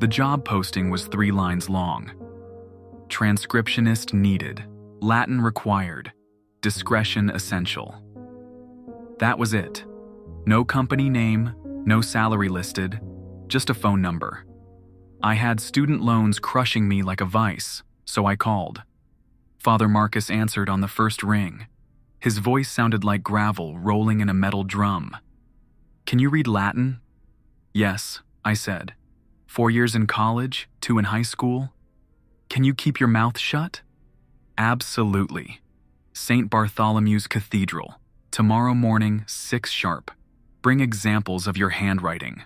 The job posting was 3 lines long. Transcriptionist needed, Latin required, discretion essential. That was it. No company name, no salary listed, just a phone number. I had student loans crushing me like a vice, so I called. Father Marcus answered on the first ring. His voice sounded like gravel rolling in a metal drum. "Can you read Latin?" "Yes," I said. 4 years in college, 2 in high school. "Can you keep your mouth shut?" "Absolutely. St. Bartholomew's Cathedral. Tomorrow morning, 6 sharp. Bring examples of your handwriting."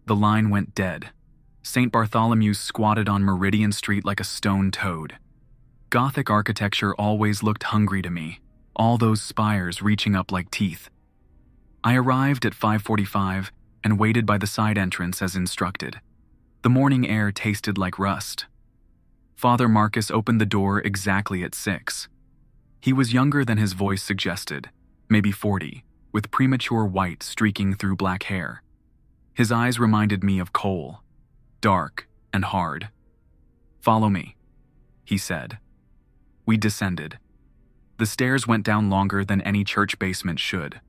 The line went dead. St. Bartholomew's squatted on Meridian Street like a stone toad. Gothic architecture always looked hungry to me, all those spires reaching up like teeth. I arrived at 5:45 and waited by the side entrance as instructed. The morning air tasted like rust. Father Marcus opened the door exactly at 6. He was younger than his voice suggested, maybe 40, with premature white streaking through black hair. His eyes reminded me of coal, dark and hard. "Follow me," he said. We descended. The stairs went down longer than any church basement should.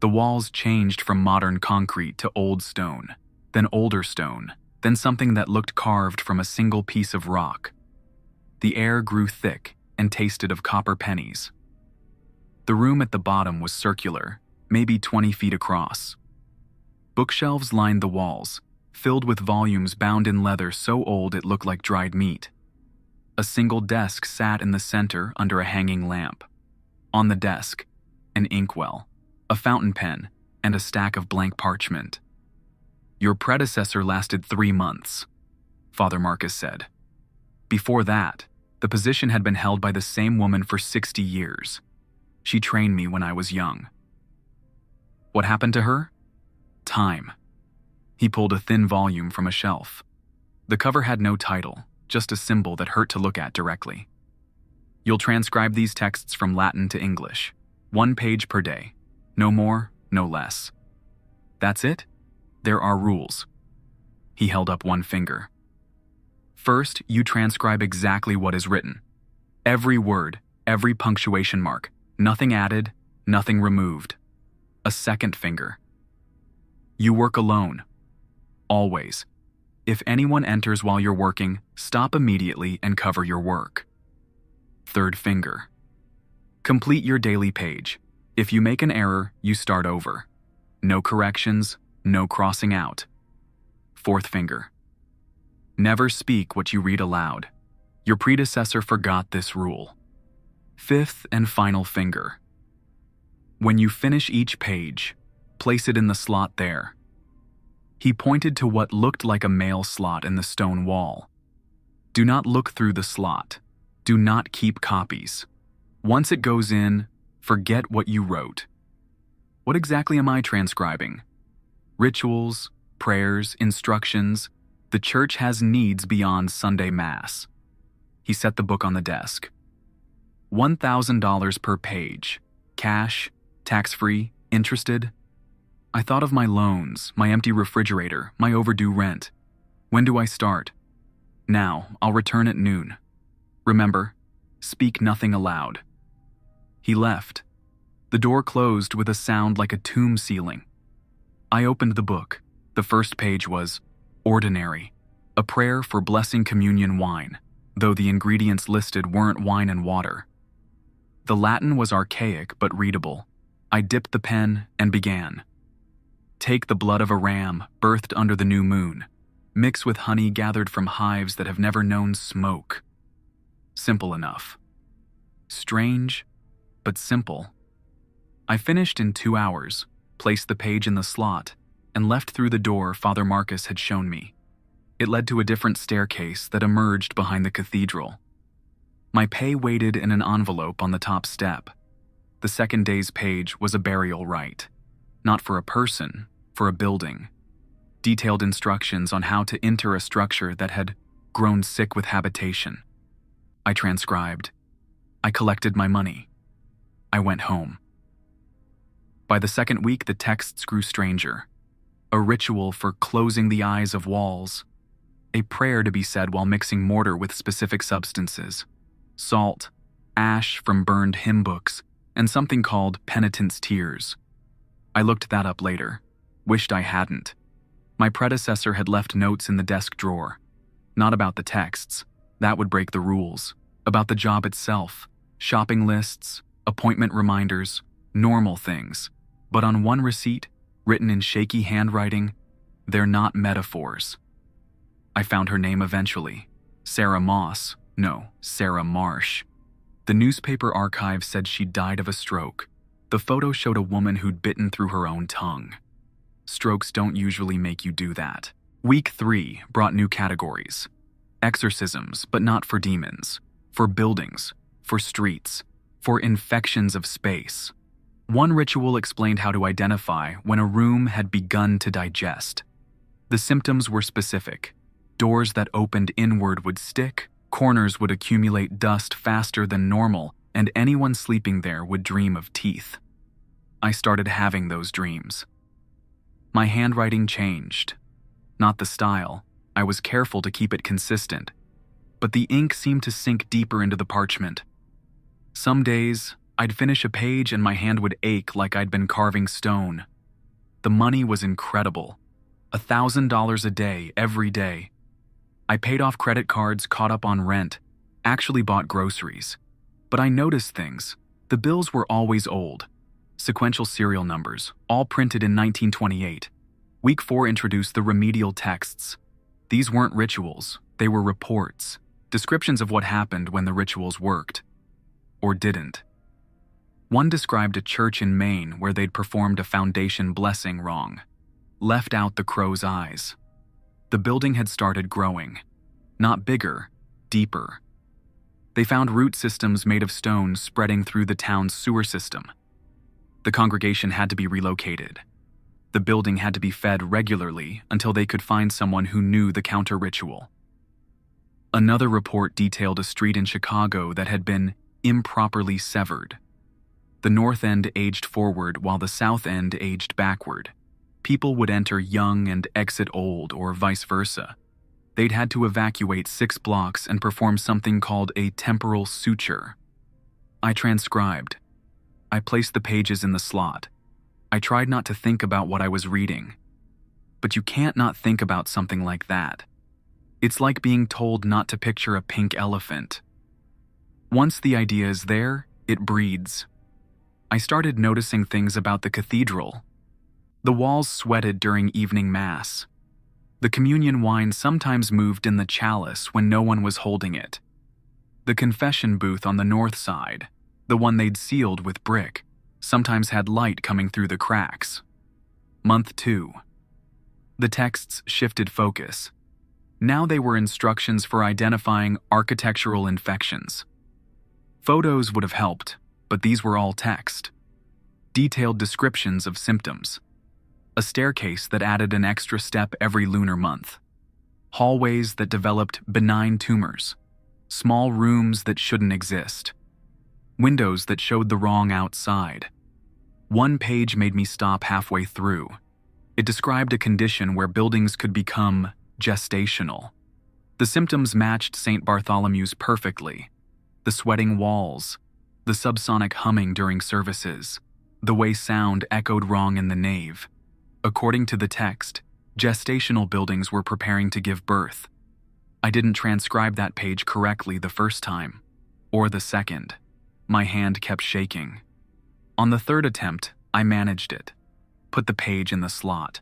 The walls changed from modern concrete to old stone, then older stone, then something that looked carved from a single piece of rock. The air grew thick and tasted of copper pennies. The room at the bottom was circular, maybe 20 feet across. Bookshelves lined the walls, filled with volumes bound in leather so old it looked like dried meat. A single desk sat in the center under a hanging lamp. On the desk, an inkwell, a fountain pen, and a stack of blank parchment. "Your predecessor lasted 3 months," Father Marcus said. "Before that, the position had been held by the same woman for 60 years. She trained me when I was young." "What happened to her?" "Time." He pulled a thin volume from a shelf. The cover had no title, just a symbol that hurt to look at directly. "You'll transcribe these texts from Latin to English. 1 page per day. No more, no less." "That's it?" "There are rules." He held up one finger. "First, you transcribe exactly what is written. Every word, every punctuation mark, nothing added, nothing removed." A second finger. "You work alone. Always. If anyone enters while you're working, stop immediately and cover your work." Third finger. "Complete your daily page. If you make an error, you start over. No corrections, no crossing out." Fourth finger. "Never speak what you read aloud. Your predecessor forgot this rule." Fifth and final finger. "When you finish each page, place it in the slot there." He pointed to what looked like a mail slot in the stone wall. "Do not look through the slot. Do not keep copies. Once it goes in, forget what you wrote." What exactly am I transcribing? Rituals, prayers, instructions. The church has needs beyond Sunday Mass. He set the book on the desk. $1,000 per page. Cash, tax-free, interested? I thought of my loans, my empty refrigerator, my overdue rent. When do I start? Now, I'll return at noon. Remember, speak nothing aloud. He left. The door closed with a sound like a tomb ceiling. I opened the book. The first page was Ordinary, a prayer for blessing communion wine, though the ingredients listed weren't wine and water. The Latin was archaic but readable. I dipped the pen and began. "Take the blood of a ram birthed under the new moon. Mix with honey gathered from hives that have never known smoke." Simple enough. Strange, but simple. I finished in 2 hours, placed the page in the slot, and left through the door Father Marcus had shown me. It led to a different staircase that emerged behind the cathedral. My pay waited in an envelope on the top step. The second day's page was a burial rite. Not for a person, for a building. Detailed instructions on how to enter a structure that had grown sick with habitation. I transcribed. I collected my money. I went home. By the second week, the texts grew stranger. a ritual for closing the eyes of walls, a prayer to be said while mixing mortar with specific substances, salt, ash from burned hymn books, and something called penitent's tears. I looked that up later. Wished I hadn't. My predecessor had left notes in the desk drawer. Not about the texts. That would break the rules. About the job itself. Shopping lists, appointment reminders, normal things. But on one receipt, written in shaky handwriting, they're not metaphors. I found her name eventually. Sarah Moss. No, Sarah Marsh. The newspaper archive said she died of a stroke. The photo showed a woman who'd bitten through her own tongue. Strokes don't usually make you do that. Week 3 brought new categories. Exorcisms, but not for demons. For buildings. For streets. For infections of space. One ritual explained how to identify when a room had begun to digest. The symptoms were specific. Doors that opened inward would stick, corners would accumulate dust faster than normal, and anyone sleeping there would dream of teeth. I started having those dreams. My handwriting changed. Not the style. I was careful to keep it consistent. But the ink seemed to sink deeper into the parchment. Some days, I'd finish a page and my hand would ache like I'd been carving stone. The money was incredible. $1,000 a day, every day. I paid off credit cards, caught up on rent, actually bought groceries. But I noticed things. The bills were always old. Sequential serial numbers, all printed in 1928. Week 4 introduced the remedial texts. These weren't rituals, they were reports, descriptions of what happened when the rituals worked. Or didn't. One described a church in Maine where they'd performed a foundation blessing wrong. Left out the crow's eyes. The building had started growing. Not bigger, deeper. They found root systems made of stone spreading through the town's sewer system. The congregation had to be relocated. The building had to be fed regularly until they could find someone who knew the counter-ritual. Another report detailed a street in Chicago that had been improperly severed. The north end aged forward while the south end aged backward. People would enter young and exit old, or vice versa. They'd had to evacuate 6 blocks and perform something called a temporal suture. I transcribed. I placed the pages in the slot. I tried not to think about what I was reading. But you can't not think about something like that. It's like being told not to picture a pink elephant. Once the idea is there, it breeds. I started noticing things about the cathedral. The walls sweated during evening mass. The communion wine sometimes moved in the chalice when no one was holding it. The confession booth on the north side, the one they'd sealed with brick, sometimes had light coming through the cracks. Month 2. The texts shifted focus. Now they were instructions for identifying architectural infections. Photos would have helped, but these were all text. Detailed descriptions of symptoms. A staircase that added an extra step every lunar month. Hallways that developed benign tumors. Small rooms that shouldn't exist. Windows that showed the wrong outside. One page made me stop halfway through. It described a condition where buildings could become gestational. The symptoms matched St. Bartholomew's perfectly. The sweating walls, the subsonic humming during services, the way sound echoed wrong in the nave. According to the text, gestational buildings were preparing to give birth. I didn't transcribe that page correctly the first time, or the second. My hand kept shaking. On the third attempt, I managed it. Put the page in the slot.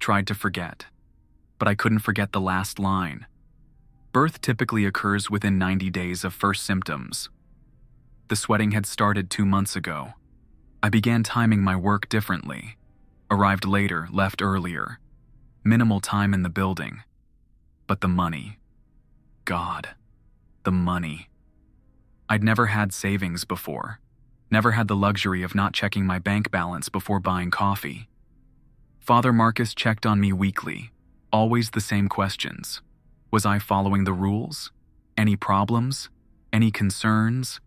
Tried to forget. But I couldn't forget the last line. Birth typically occurs within 90 days of first symptoms. The sweating had started 2 months ago. I began timing my work differently. Arrived later, left earlier. Minimal time in the building. But the money. God, the money. I'd never had savings before. Never had the luxury of not checking my bank balance before buying coffee. Father Marcus checked on me weekly. Always the same questions. Was I following the rules? Any problems? Any concerns?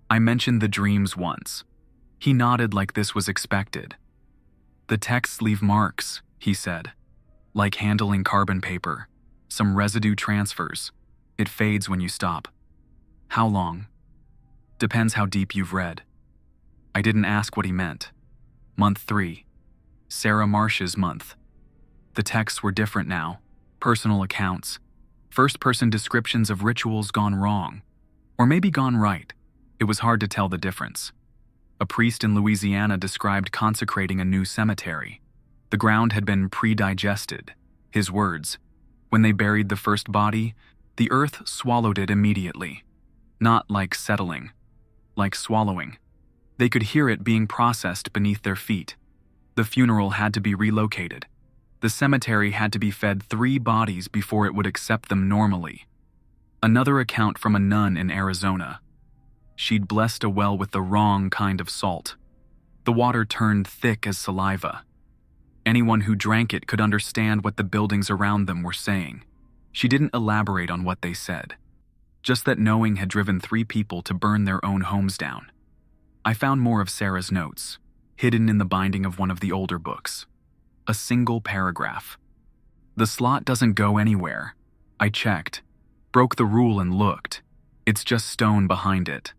I mentioned the dreams once. He nodded like this was expected. The texts leave marks, he said. Like handling carbon paper. Some residue transfers. It fades when you stop. How long? Depends how deep you've read. I didn't ask what he meant. Month 3. Sarah Marsh's month. The texts were different now. Personal accounts. First-person descriptions of rituals gone wrong. Or maybe gone right. It was hard to tell the difference. A priest in Louisiana described consecrating a new cemetery. The ground had been pre-digested. His words. When they buried the first body, the earth swallowed it immediately. Not like settling. Like swallowing. They could hear it being processed beneath their feet. The funeral had to be relocated. The cemetery had to be fed 3 bodies before it would accept them normally. Another account from a nun in Arizona. She'd blessed a well with the wrong kind of salt. The water turned thick as saliva. Anyone who drank it could understand what the buildings around them were saying. She didn't elaborate on what they said. Just that knowing had driven 3 people to burn their own homes down. I found more of Sarah's notes, hidden in the binding of one of the older books. A single paragraph. The slot doesn't go anywhere. I checked, broke the rule and looked. It's just stone behind it.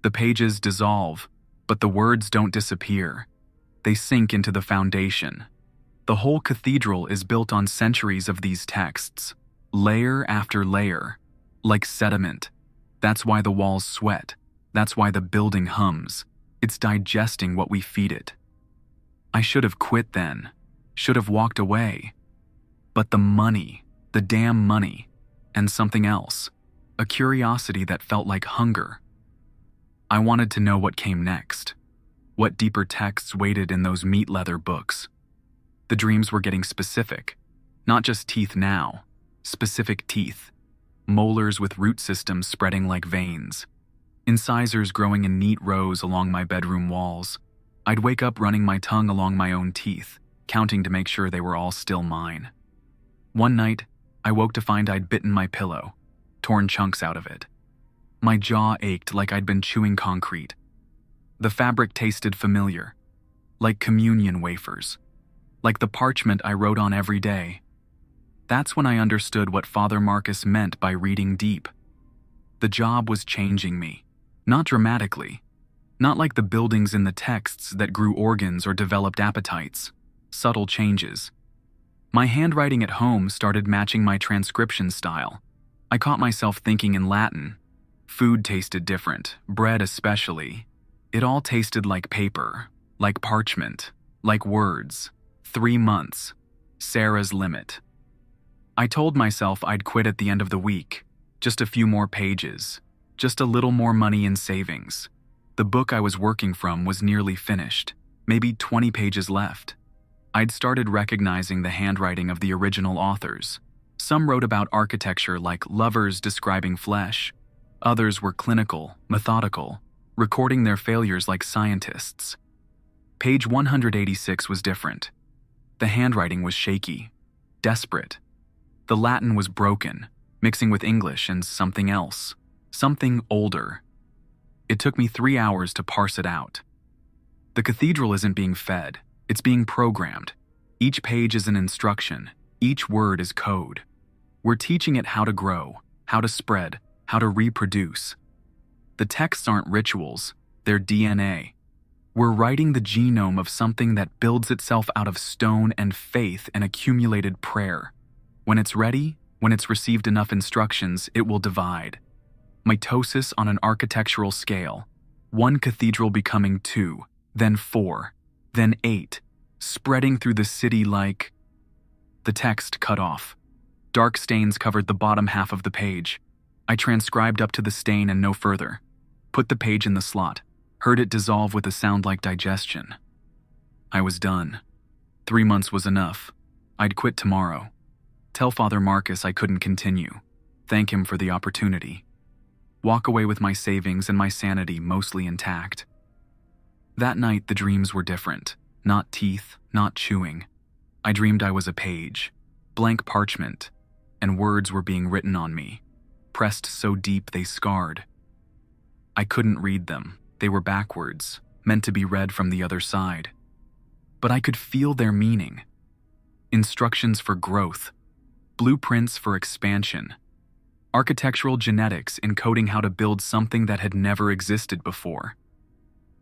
The pages dissolve, but the words don't disappear. They sink into the foundation. The whole cathedral is built on centuries of these texts, layer after layer, like sediment. That's why the walls sweat. That's why the building hums. It's digesting what we feed it. I should have quit then. Should have walked away. But the money, the damn money, and something else, a curiosity that felt like hunger. I wanted to know what came next, what deeper texts waited in those meat leather books. The dreams were getting specific, not just teeth now, specific teeth, molars with root systems spreading like veins, incisors growing in neat rows along my bedroom walls. I'd wake up running my tongue along my own teeth, counting to make sure they were all still mine. One night, I woke to find I'd bitten my pillow, torn chunks out of it. My jaw ached like I'd been chewing concrete. The fabric tasted familiar, like communion wafers, like the parchment I wrote on every day. That's when I understood what Father Marcus meant by reading deep. The job was changing me, not dramatically, not like the buildings in the texts that grew organs or developed appetites, subtle changes. My handwriting at home started matching my transcription style. I caught myself thinking in Latin. Food tasted different, bread especially. It all tasted like paper, like parchment, like words. 3 months. Sarah's limit. I told myself I'd quit at the end of the week. Just a few more pages. Just a little more money in savings. The book I was working from was nearly finished. Maybe 20 pages left. I'd started recognizing the handwriting of the original authors. Some wrote about architecture like lovers describing flesh. Others were clinical, methodical, recording their failures like scientists. Page 186 was different. The handwriting was shaky, desperate. The Latin was broken, mixing with English and something else, something older. It took me 3 hours to parse it out. The cathedral isn't being fed, it's being programmed. Each page is an instruction, each word is code. We're teaching it how to grow, how to spread, how to reproduce. The texts aren't rituals, they're DNA. We're writing the genome of something that builds itself out of stone and faith and accumulated prayer. When it's ready, when it's received enough instructions, it will divide. Mitosis on an architectural scale. 1 cathedral becoming 2, then 4, then 8, spreading through the city like... The text cut off. Dark stains covered the bottom half of the page. I transcribed up to the stain and no further. Put the page in the slot. Heard it dissolve with a sound like digestion. I was done. 3 months was enough. I'd quit tomorrow. Tell Father Marcus I couldn't continue. Thank him for the opportunity. Walk away with my savings and my sanity mostly intact. That night the dreams were different. Not teeth, not chewing. I dreamed I was a page, blank parchment, and words were being written on me, pressed so deep they scarred. I couldn't read them. They were backwards, meant to be read from the other side. But I could feel their meaning. instructions for growth, blueprints for expansion, architectural genetics encoding how to build something that had never existed before.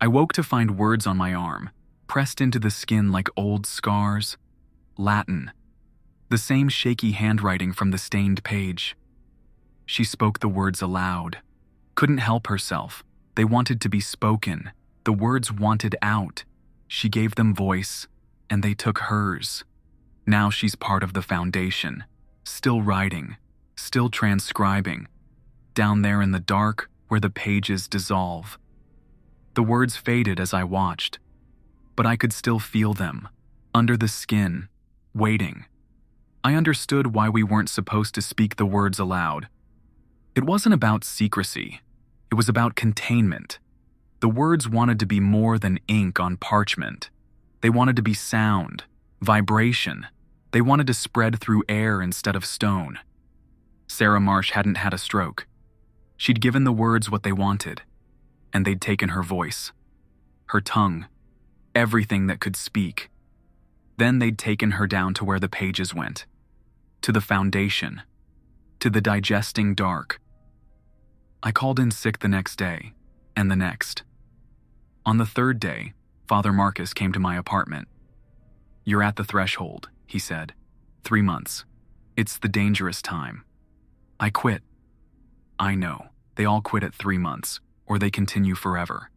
I woke to find words on my arm, pressed into the skin like old scars. Latin. The same shaky handwriting from the stained page. She spoke the words aloud. Couldn't help herself. They wanted to be spoken. The words wanted out. She gave them voice, and they took hers. Now she's part of the foundation, still writing, still transcribing, down there in the dark where the pages dissolve. The words faded as I watched, but I could still feel them, under the skin, waiting. I understood why we weren't supposed to speak the words aloud. It wasn't about secrecy. It was about containment. The words wanted to be more than ink on parchment. They wanted to be sound, vibration. They wanted to spread through air instead of stone. Sarah Marsh hadn't had a stroke. She'd given the words what they wanted, and they'd taken her voice, her tongue, everything that could speak. Then they'd taken her down to where the pages went, to the foundation, to the digesting dark. I called in sick the next day, and the next. On the third day, Father Marcus came to my apartment. "You're at the threshold," he said. 3 months. It's the dangerous time. I quit. I know, they all quit at 3 months, or they continue forever.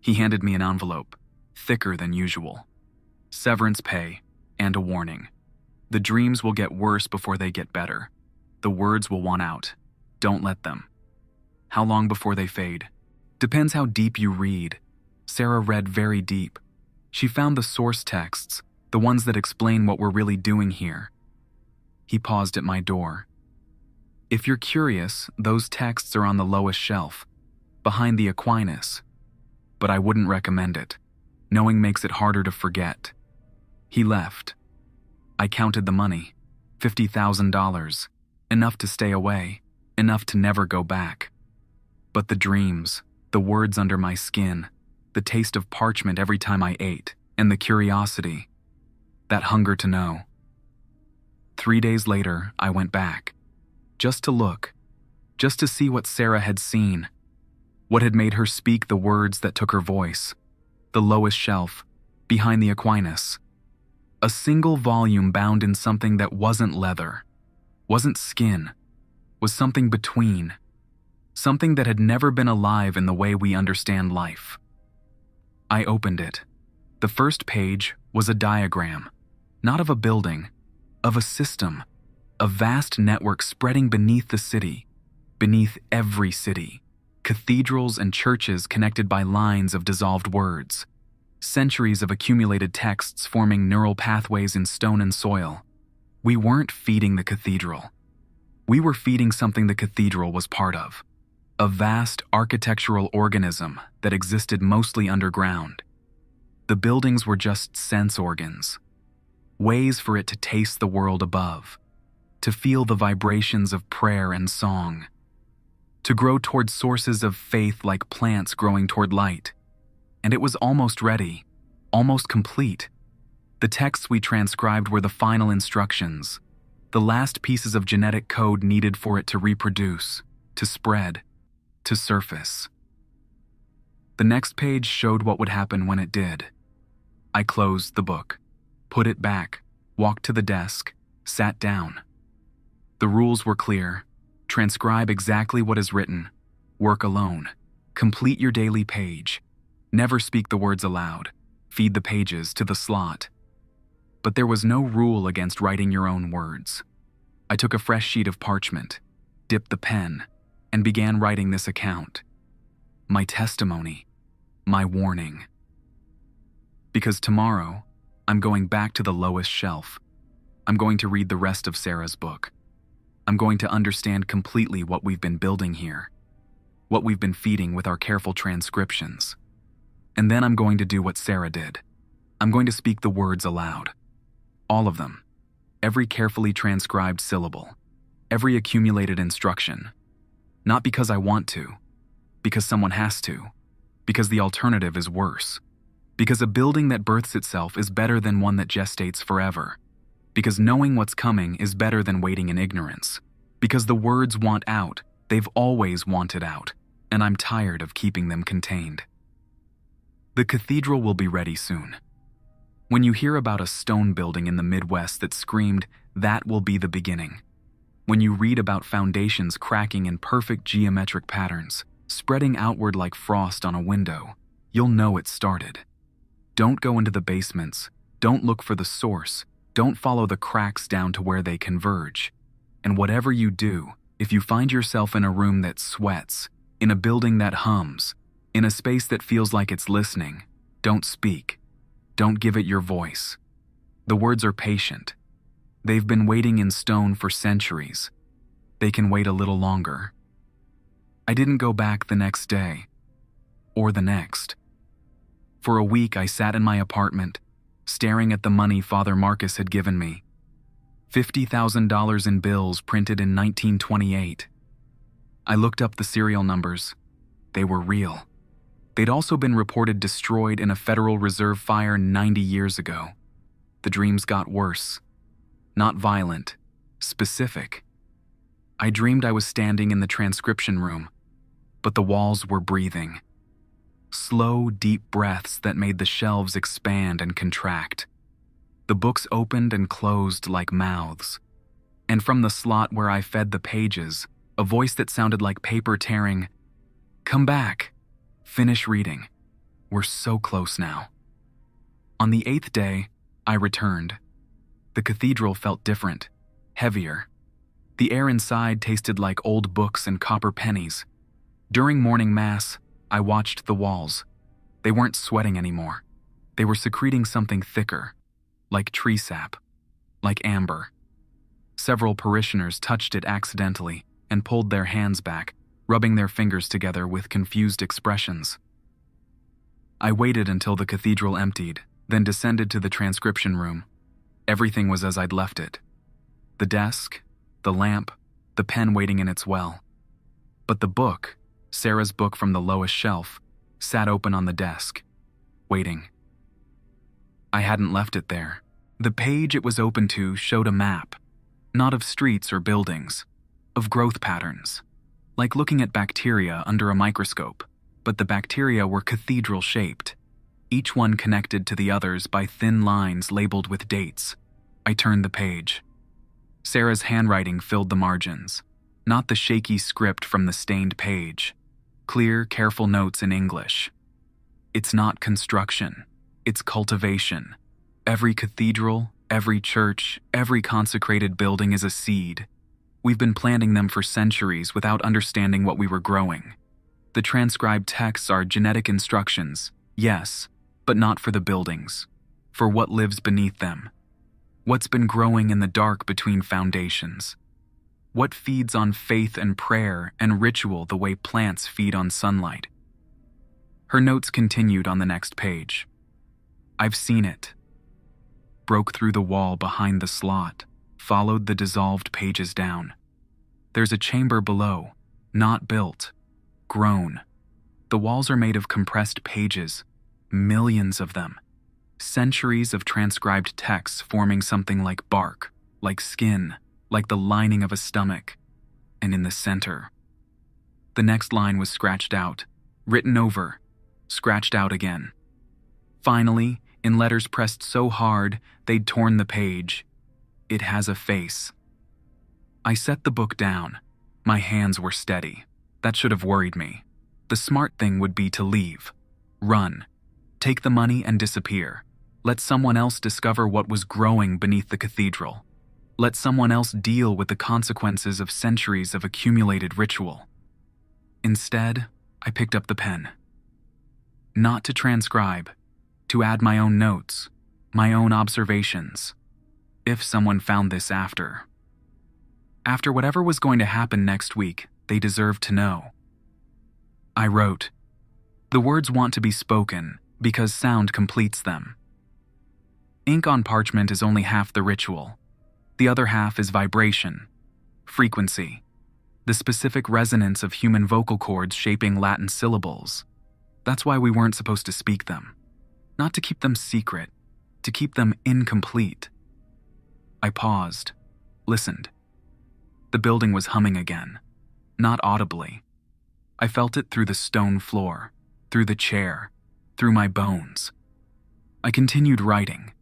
He handed me an envelope, thicker than usual. Severance pay, and a warning. The dreams will get worse before they get better. The words will want out. Don't let them. How long before they fade? Depends how deep you read. Sarah read very deep. She found the source texts, the ones that explain what we're really doing here. He paused at my door. If you're curious, those texts are on the lowest shelf, behind the Aquinas. But I wouldn't recommend it. Knowing makes it harder to forget. He left. I counted the money. $50,000. Enough to stay away. Enough to never go back. But the dreams, the words under my skin, the taste of parchment every time I ate, and the curiosity, that hunger to know. 3 days later, I went back. Just to look. Just to see what Sarah had seen. What had made her speak the words that took her voice. The lowest shelf, behind the Aquinas. A single volume bound in something that wasn't leather, wasn't skin, was something between. Something that had never been alive in the way we understand life. I opened it. The first page was a diagram, not of a building, of a system, a vast network spreading beneath the city, beneath every city, cathedrals and churches connected by lines of dissolved words, centuries of accumulated texts forming neural pathways in stone and soil. We weren't feeding the cathedral. We were feeding something the cathedral was part of. A vast architectural organism that existed mostly underground. The buildings were just sense organs, ways for it to taste the world above, to feel the vibrations of prayer and song, to grow toward sources of faith like plants growing toward light. And it was almost ready, almost complete. The texts we transcribed were the final instructions, the last pieces of genetic code needed for it to reproduce, to spread, to surface. The next page showed what would happen when it did. I closed the book, put it back, walked to the desk, sat down. The rules were clear. Transcribe exactly what is written. Work alone. Complete your daily page. Never speak the words aloud. Feed the pages to the slot. But there was no rule against writing your own words. I took a fresh sheet of parchment, dipped the pen, and began writing this account. My testimony, my warning. Because tomorrow, I'm going back to the lowest shelf. I'm going to read the rest of Sarah's book. I'm going to understand completely what we've been building here, what we've been feeding with our careful transcriptions. And then I'm going to do what Sarah did. I'm going to speak the words aloud. All of them. Every carefully transcribed syllable. Every accumulated instruction. Not because I want to, because someone has to, because the alternative is worse, because a building that births itself is better than one that gestates forever. Because knowing what's coming is better than waiting in ignorance. Because the words want out, they've always wanted out, and I'm tired of keeping them contained. The cathedral will be ready soon. When you hear about a stone building in the Midwest that screamed, "That will be the beginning." When you read about foundations cracking in perfect geometric patterns, spreading outward like frost on a window, you'll know it started. Don't go into the basements. Don't look for the source. Don't follow the cracks down to where they converge. And whatever you do, if you find yourself in a room that sweats, in a building that hums, in a space that feels like it's listening, don't speak. Don't give it your voice. The words are patient. They've been waiting in stone for centuries. They can wait a little longer. I didn't go back the next day, or the next. For a week I sat in my apartment, staring at the money Father Marcus had given me. $50,000 in bills printed in 1928. I looked up the serial numbers. They were real. They'd also been reported destroyed in a Federal Reserve fire 90 years ago. The dreams got worse. Not violent, specific. I dreamed I was standing in the transcription room, but the walls were breathing. Slow, deep breaths that made the shelves expand and contract. The books opened and closed like mouths. And from the slot where I fed the pages, a voice that sounded like paper tearing, "Come back. Finish reading. We're so close now." On the 8th day, I returned. The cathedral felt different, heavier. The air inside tasted like old books and copper pennies. During morning mass, I watched the walls. They weren't sweating anymore. They were secreting something thicker, like tree sap, like amber. Several parishioners touched it accidentally and pulled their hands back, rubbing their fingers together with confused expressions. I waited until the cathedral emptied, then descended to the transcription room. Everything was as I'd left it. The desk, the lamp, the pen waiting in its well. But the book, Sarah's book from the lowest shelf, sat open on the desk, waiting. I hadn't left it there. The page it was open to showed a map, not of streets or buildings, of growth patterns. Like looking at bacteria under a microscope, but the bacteria were cathedral-shaped, each one connected to the others by thin lines labeled with dates. I turned the page. Sarah's handwriting filled the margins, not the shaky script from the stained page. Clear, careful notes in English. It's not construction, it's cultivation. Every cathedral, every church, every consecrated building is a seed. We've been planting them for centuries without understanding what we were growing. The transcribed texts are genetic instructions, yes, but not for the buildings, for what lives beneath them. What's been growing in the dark between foundations? What feeds on faith and prayer and ritual the way plants feed on sunlight? Her notes continued on the next page. I've seen it. Broke through the wall behind the slot, followed the dissolved pages down. There's a chamber below, not built, grown. The walls are made of compressed pages, millions of them. Centuries of transcribed texts forming something like bark, like skin, like the lining of a stomach. And in the center, the next line was scratched out, written over, scratched out again. Finally, in letters pressed so hard they'd torn the page, it has a face. I set the book down. My hands were steady. That should have worried me. The smart thing would be to leave. Run. Take the money and disappear. Let someone else discover what was growing beneath the cathedral. Let someone else deal with the consequences of centuries of accumulated ritual. Instead, I picked up the pen. Not to transcribe, to add my own notes, my own observations. If someone found this after. After whatever was going to happen next week, they deserved to know. I wrote, "The words want to be spoken because sound completes them. Ink on parchment is only half the ritual. The other half is vibration, frequency, the specific resonance of human vocal cords shaping Latin syllables. That's why we weren't supposed to speak them. Not to keep them secret, to keep them incomplete. I paused, listened. The building was humming again, not audibly. I felt it through the stone floor, through the chair, through my bones. I continued writing.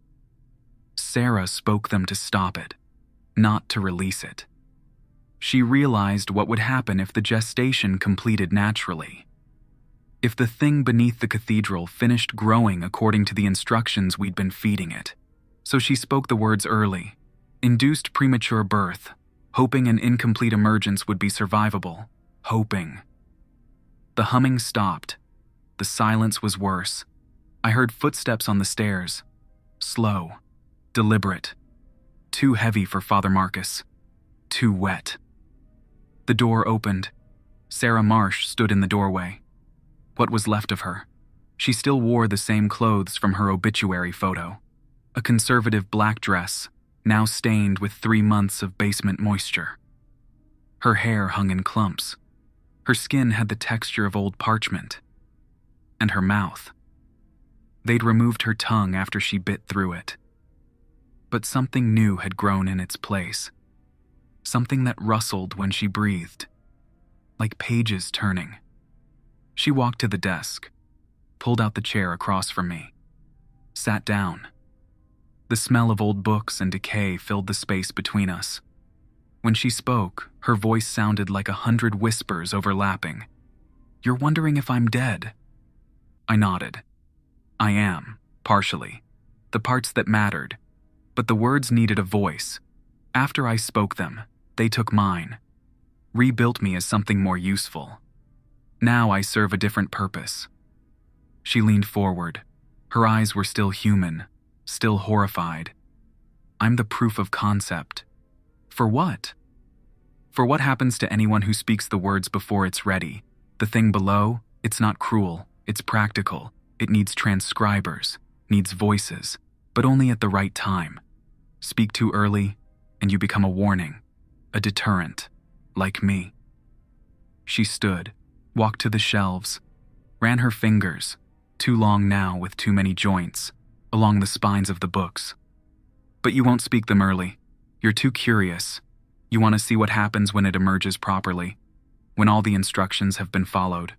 Sarah spoke them to stop it, not to release it. She realized what would happen if the gestation completed naturally. If the thing beneath the cathedral finished growing according to the instructions we'd been feeding it. So she spoke the words early, induced premature birth, hoping an incomplete emergence would be survivable, hoping. The humming stopped. The silence was worse. I heard footsteps on the stairs. Slow, deliberate. Too heavy for Father Marcus. Too wet. The door opened. Sarah Marsh stood in the doorway. What was left of her? She still wore the same clothes from her obituary photo. A conservative black dress, now stained with 3 months of basement moisture. Her hair hung in clumps. Her skin had the texture of old parchment. And her mouth. They'd removed her tongue after she bit through it. But something new had grown in its place. Something that rustled when she breathed. Like pages turning. She walked to the desk, pulled out the chair across from me, sat down. The smell of old books and decay filled the space between us. When she spoke, her voice sounded like 100 whispers overlapping. "You're wondering if I'm dead?" I nodded. I am, partially. The parts that mattered. But the words needed a voice. After I spoke them, they took mine. Rebuilt me as something more useful. Now I serve a different purpose. She leaned forward. Her eyes were still human, still horrified. I'm the proof of concept. For what? For what happens to anyone who speaks the words before it's ready? The thing below, it's not cruel, it's practical. It needs transcribers, needs voices, but only at the right time. Speak too early, and you become a warning, a deterrent, like me. She stood, walked to the shelves, ran her fingers, too long now with too many joints, along the spines of the books. But you won't speak them early. You're too curious. You want to see what happens when it emerges properly, when all the instructions have been followed,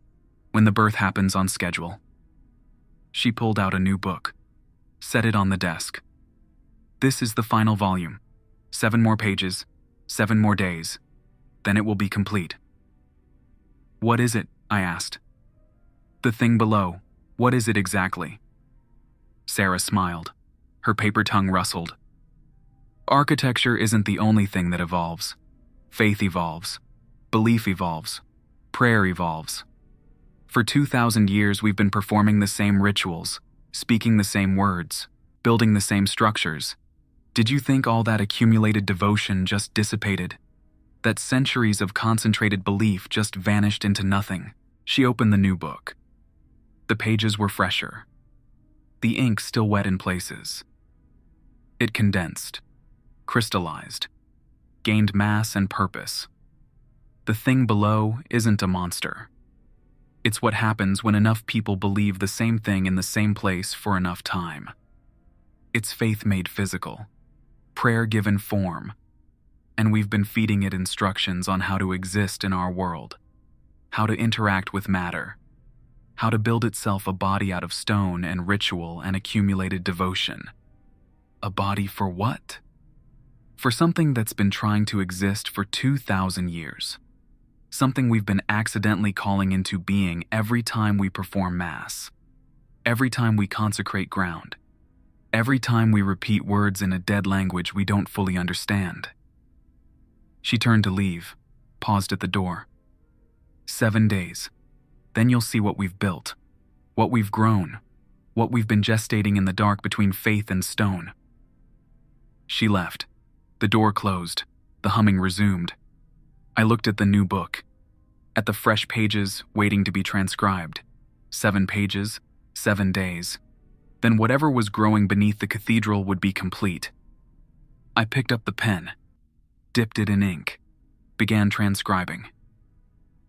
when the birth happens on schedule. She pulled out a new book, set it on the desk. This is the final volume. 7 more pages, 7 more days. Then it will be complete. What is it? I asked. The thing below. What is it exactly? Sarah smiled. Her paper tongue rustled. Architecture isn't the only thing that evolves. Faith evolves. Belief evolves. Prayer evolves. For 2,000 years we've been performing the same rituals, speaking the same words, building the same structures. Did you think all that accumulated devotion just dissipated? That centuries of concentrated belief just vanished into nothing? She opened the new book. The pages were fresher. The ink still wet in places. It condensed, crystallized, gained mass and purpose. The thing below isn't a monster. It's what happens when enough people believe the same thing in the same place for enough time. It's faith made physical, prayer given form, and we've been feeding it instructions on how to exist in our world, how to interact with matter, how to build itself a body out of stone and ritual and accumulated devotion. A body for what? For something that's been trying to exist for 2,000 years. Something we've been accidentally calling into being every time we perform Mass. Every time we consecrate ground. Every time we repeat words in a dead language we don't fully understand. She turned to leave, paused at the door. 7 days. Then you'll see what we've built, what we've grown, what we've been gestating in the dark between faith and stone. She left. The door closed. The humming resumed. I looked at the new book, at the fresh pages waiting to be transcribed. 7 pages, 7 days. Then whatever was growing beneath the cathedral would be complete. I picked up the pen, dipped it in ink, began transcribing.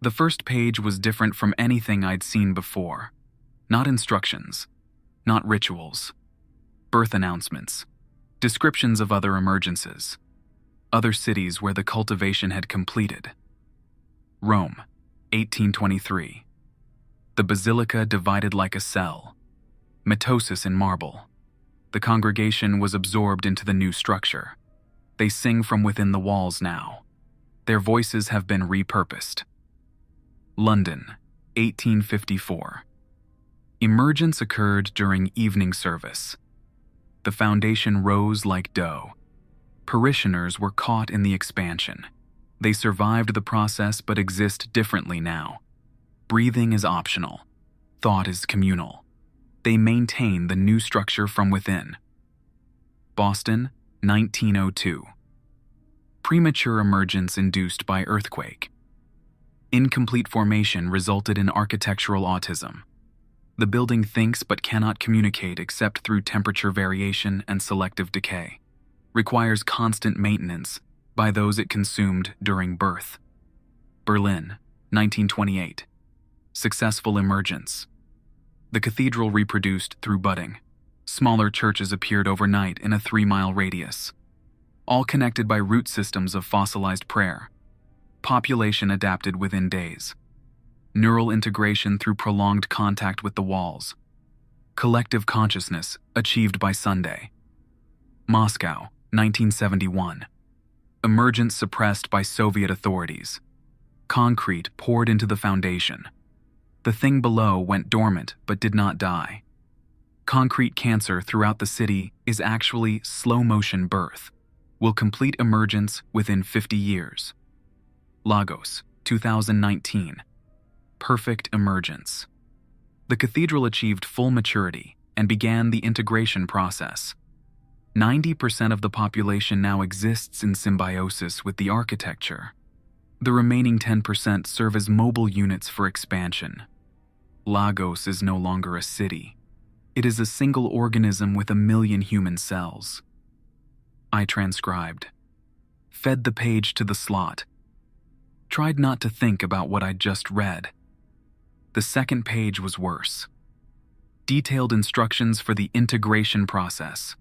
The first page was different from anything I'd seen before. Not instructions, not rituals, birth announcements, Descriptions of other emergences. Other cities where the cultivation had completed. Rome, 1823. The basilica divided like a cell. Mitosis in marble. The congregation was absorbed into the new structure. They sing from within the walls now. Their voices have been repurposed. London, 1854. Emergence occurred during evening service. The foundation rose like dough. Parishioners were caught in the expansion. They survived the process but exist differently now. Breathing is optional. Thought is communal. They maintain the new structure from within. Boston, 1902. Premature emergence induced by earthquake. Incomplete formation resulted in architectural autism. The building thinks but cannot communicate except through temperature variation and selective decay. Requires constant maintenance by those it consumed during birth. Berlin, 1928. Successful emergence. The cathedral reproduced through budding. Smaller churches appeared overnight in a 3-mile radius. All connected by root systems of fossilized prayer. Population adapted within days. Neural integration through prolonged contact with the walls. Collective consciousness achieved by Sunday. Moscow, 1971. Emergence suppressed by Soviet authorities. Concrete poured into the foundation. The thing below went dormant but did not die. Concrete cancer throughout the city is actually slow-motion birth. Will complete emergence within 50 years. Lagos, 2019. Perfect emergence. The cathedral achieved full maturity and began the integration process. 90% of the population now exists in symbiosis with the architecture. The remaining 10% serve as mobile units for expansion. Lagos is no longer a city. It is a single organism with 1 million human cells. I transcribed. Fed the page to the slot. Tried not to think about what I'd just read. The second page was worse. Detailed instructions for the integration process.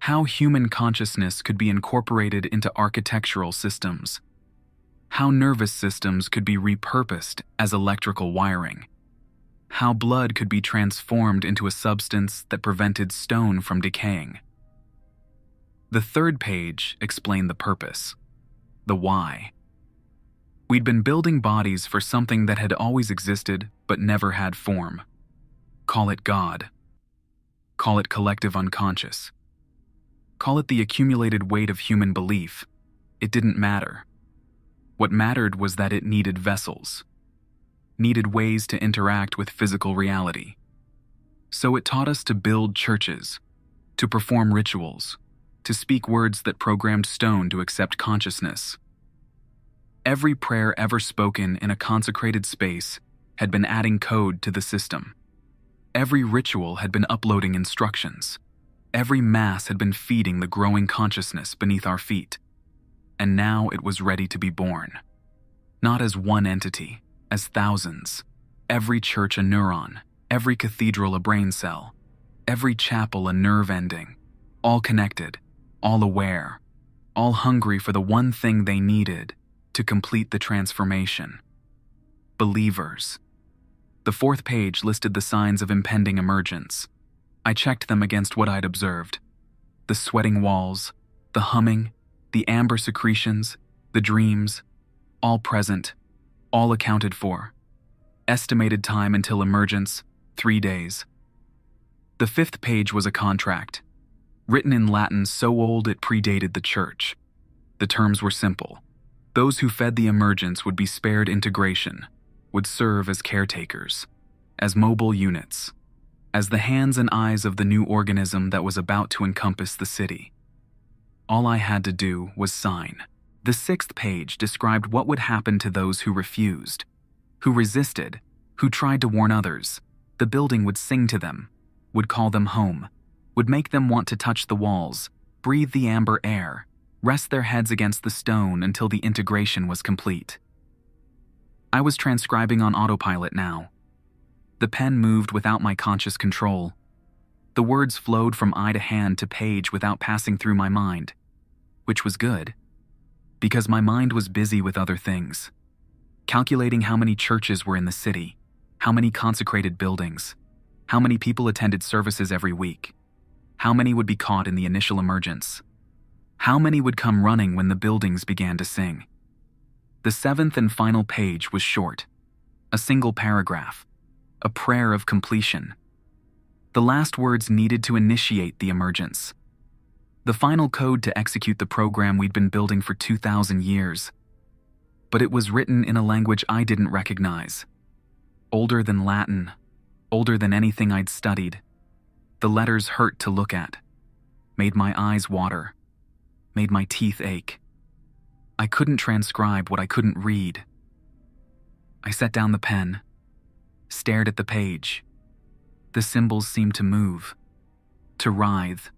How human consciousness could be incorporated into architectural systems. How nervous systems could be repurposed as electrical wiring. How blood could be transformed into a substance that prevented stone from decaying. The third page explained the purpose, the why. We'd been building bodies for something that had always existed but never had form. Call it God. Call it collective unconscious. Call it the accumulated weight of human belief. It didn't matter. What mattered was that it needed vessels. Needed ways to interact with physical reality. So it taught us to build churches, to perform rituals, to speak words that programmed stone to accept consciousness. Every prayer ever spoken in a consecrated space had been adding code to the system. Every ritual had been uploading instructions. Every mass had been feeding the growing consciousness beneath our feet. And now it was ready to be born. Not as one entity, as thousands. Every church a neuron, every cathedral a brain cell, every chapel a nerve ending. All connected, all aware, all hungry for the one thing they needed to complete the transformation. Believers. The fourth page listed the signs of impending emergence. I checked them against what I'd observed. The sweating walls, the humming, the amber secretions, the dreams, all present, all accounted for. Estimated time until emergence, 3 days. The fifth page was a contract, written in Latin so old it predated the church. The terms were simple. Those who fed the emergence would be spared integration, would serve as caretakers, as mobile units, as the hands and eyes of the new organism that was about to encompass the city. All I had to do was sign. The sixth page described what would happen to those who refused, who resisted, who tried to warn others. The building would sing to them, would call them home, would make them want to touch the walls, breathe the amber air, rest their heads against the stone until the integration was complete. I was transcribing on autopilot now. The pen moved without my conscious control. The words flowed from eye to hand to page without passing through my mind, which was good, because my mind was busy with other things, calculating how many churches were in the city, how many consecrated buildings, how many people attended services every week, how many would be caught in the initial emergence, how many would come running when the buildings began to sing. The seventh and final page was short, a single paragraph, a prayer of completion. The last words needed to initiate the emergence. The final code to execute the program we'd been building for 2,000 years. But it was written in a language I didn't recognize. Older than Latin, older than anything I'd studied. The letters hurt to look at, made my eyes water, made my teeth ache. I couldn't transcribe what I couldn't read. I set down the pen, stared at the page. The symbols seemed to move, to writhe,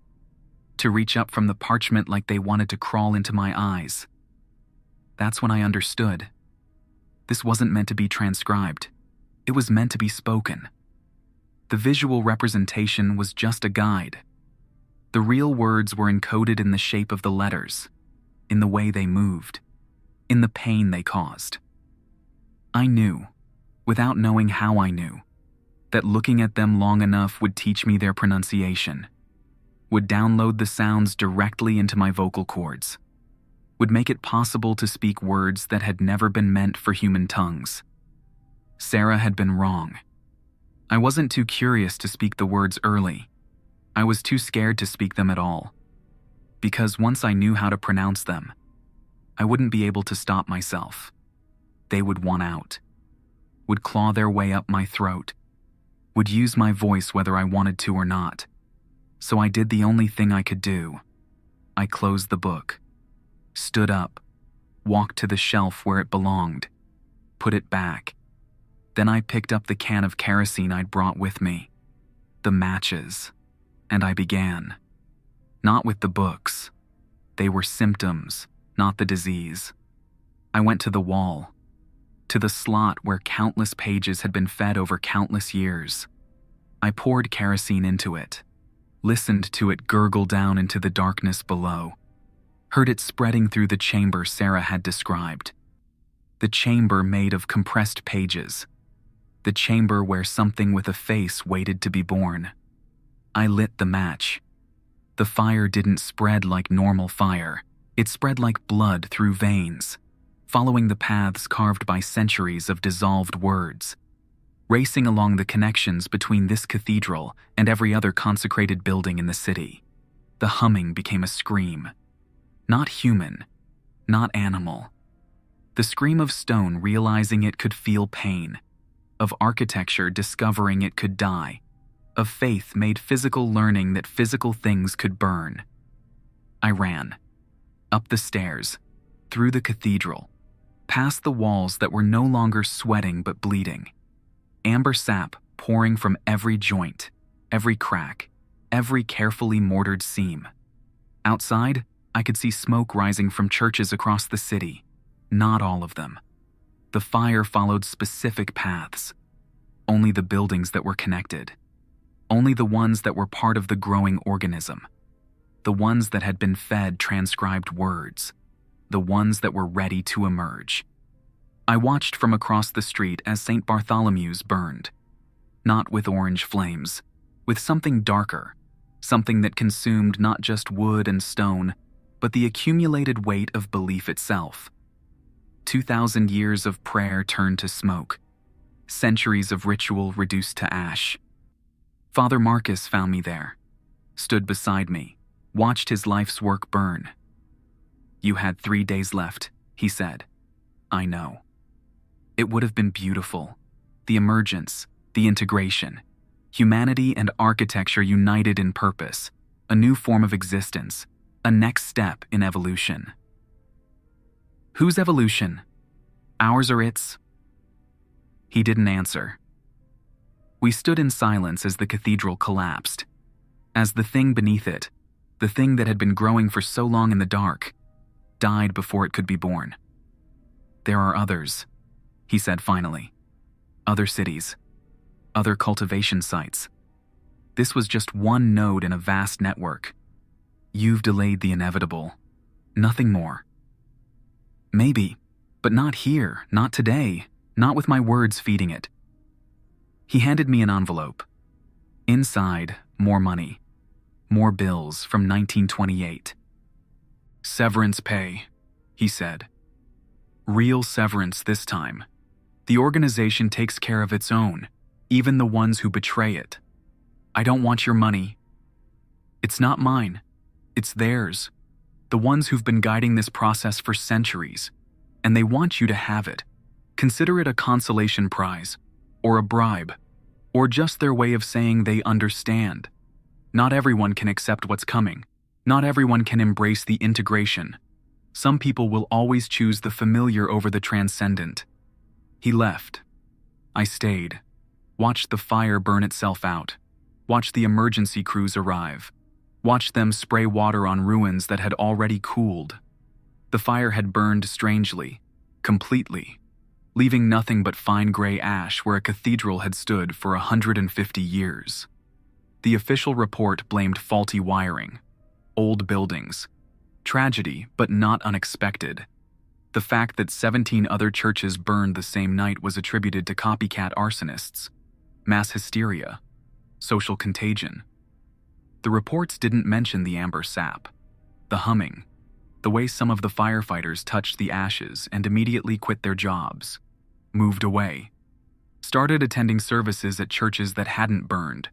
to reach up from the parchment like they wanted to crawl into my eyes. That's when I understood. This wasn't meant to be transcribed. It was meant to be spoken. The visual representation was just a guide. The real words were encoded in the shape of the letters, in the way they moved, in the pain they caused. I knew, without knowing how I knew, that looking at them long enough would teach me their pronunciation, would download the sounds directly into my vocal cords, would make it possible to speak words that had never been meant for human tongues. Sarah had been wrong. I wasn't too curious to speak the words early. I was too scared to speak them at all. Because once I knew how to pronounce them, I wouldn't be able to stop myself. They would want out, would claw their way up my throat, would use my voice whether I wanted to or not. So I did the only thing I could do. I closed the book, stood up, walked to the shelf where it belonged, put it back. Then I picked up the can of kerosene I'd brought with me, the matches, and I began. Not with the books. They were symptoms, not the disease. I went to the wall, to the slot where countless pages had been fed over countless years. I poured kerosene into it, listened to it gurgle down into the darkness below, heard it spreading through the chamber Sarah had described. The chamber made of compressed pages. The chamber where something with a face waited to be born. I lit the match. The fire didn't spread like normal fire. It spread like blood through veins, following the paths carved by centuries of dissolved words, racing along the connections between this cathedral and every other consecrated building in the city. The humming became a scream. Not human, not animal. The scream of stone realizing it could feel pain, of architecture discovering it could die, of faith made physical learning that physical things could burn. I ran. Up the stairs, through the cathedral, past the walls that were no longer sweating but bleeding. Amber sap pouring from every joint, every crack, every carefully mortared seam. Outside, I could see smoke rising from churches across the city. Not all of them. The fire followed specific paths. Only the buildings that were connected. Only the ones that were part of the growing organism. The ones that had been fed transcribed words. The ones that were ready to emerge. I watched from across the street as St. Bartholomew's burned. Not with orange flames, with something darker, something that consumed not just wood and stone, but the accumulated weight of belief itself. 2,000 years of prayer turned to smoke, centuries of ritual reduced to ash. Father Marcus found me there, stood beside me, watched his life's work burn. "You had 3 days left," he said. "I know." It would have been beautiful. The emergence, the integration, humanity and architecture united in purpose, a new form of existence, a next step in evolution. Whose evolution? Ours or its? He didn't answer. We stood in silence as the cathedral collapsed, as the thing beneath it, the thing that had been growing for so long in the dark, died before it could be born. "There are others," he said finally. "Other cities, other cultivation sites. This was just one node in a vast network. You've delayed the inevitable. Nothing more. Maybe, but not here, not today, not with my words feeding it. He handed me an envelope. Inside, more money. More bills from 1928. Severance pay, he said. Real severance this time. The organization takes care of its own, even the ones who betray it. I don't want your money. It's not mine. It's theirs. The ones who've been guiding this process for centuries. And they want you to have it. Consider it a consolation prize, or a bribe, or just their way of saying they understand. Not everyone can accept what's coming. Not everyone can embrace the integration. Some people will always choose the familiar over the transcendent. He left. I stayed. Watched the fire burn itself out. Watched the emergency crews arrive. Watched them spray water on ruins that had already cooled. The fire had burned strangely, completely, leaving nothing but fine gray ash where a cathedral had stood for 150 years. The official report blamed faulty wiring, old buildings, tragedy but not unexpected. The fact that 17 other churches burned the same night was attributed to copycat arsonists, mass hysteria, social contagion. The reports didn't mention the amber sap, the humming, the way some of the firefighters touched the ashes and immediately quit their jobs, moved away, started attending services at churches that hadn't burned,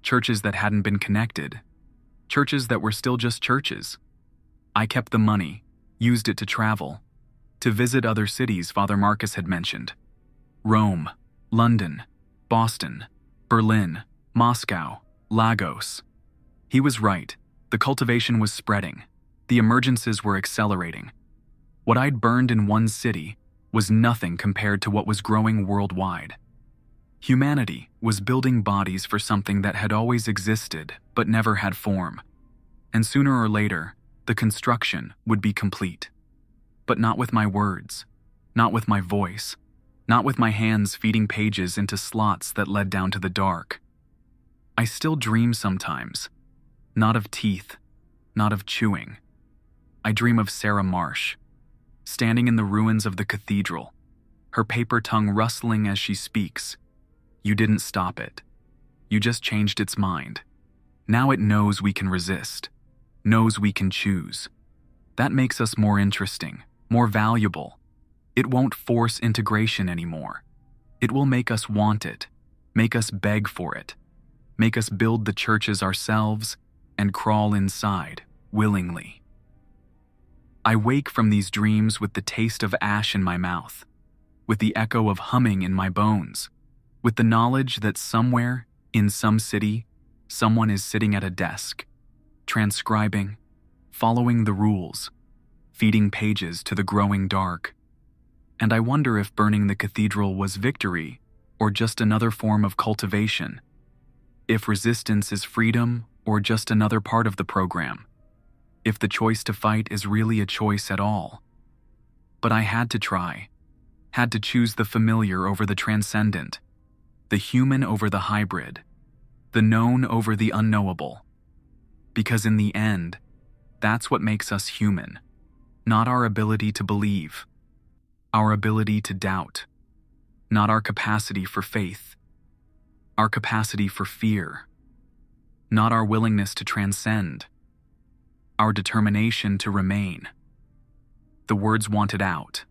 churches that hadn't been connected, churches that were still just churches. I kept the money, used it to travel, to visit other cities Father Marcus had mentioned. Rome, London, Boston, Berlin, Moscow, Lagos. He was right. The cultivation was spreading. The emergences were accelerating. What I'd burned in one city was nothing compared to what was growing worldwide. Humanity was building bodies for something that had always existed but never had form. And sooner or later, the construction would be complete. But not with my words, not with my voice, not with my hands feeding pages into slots that led down to the dark. I still dream sometimes, not of teeth, not of chewing. I dream of Sarah Marsh, standing in the ruins of the cathedral, her paper tongue rustling as she speaks. You didn't stop it. You just changed its mind. Now it knows we can resist, knows we can choose. That makes us more interesting, more valuable. It won't force integration anymore. It will make us want it, make us beg for it, make us build the churches ourselves and crawl inside, willingly. I wake from these dreams with the taste of ash in my mouth, with the echo of humming in my bones, with the knowledge that somewhere, in some city, someone is sitting at a desk, transcribing, following the rules, feeding pages to the growing dark. And I wonder if burning the cathedral was victory or just another form of cultivation, if resistance is freedom or just another part of the program, if the choice to fight is really a choice at all. But I had to try, had to choose the familiar over the transcendent, the human over the hybrid, the known over the unknowable. Because in the end, that's what makes us human, not our ability to believe, our ability to doubt, not our capacity for faith, our capacity for fear, not our willingness to transcend, our determination to remain. The words wanted out.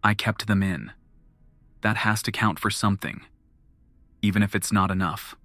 I kept them in. That has to count for something, even if it's not enough.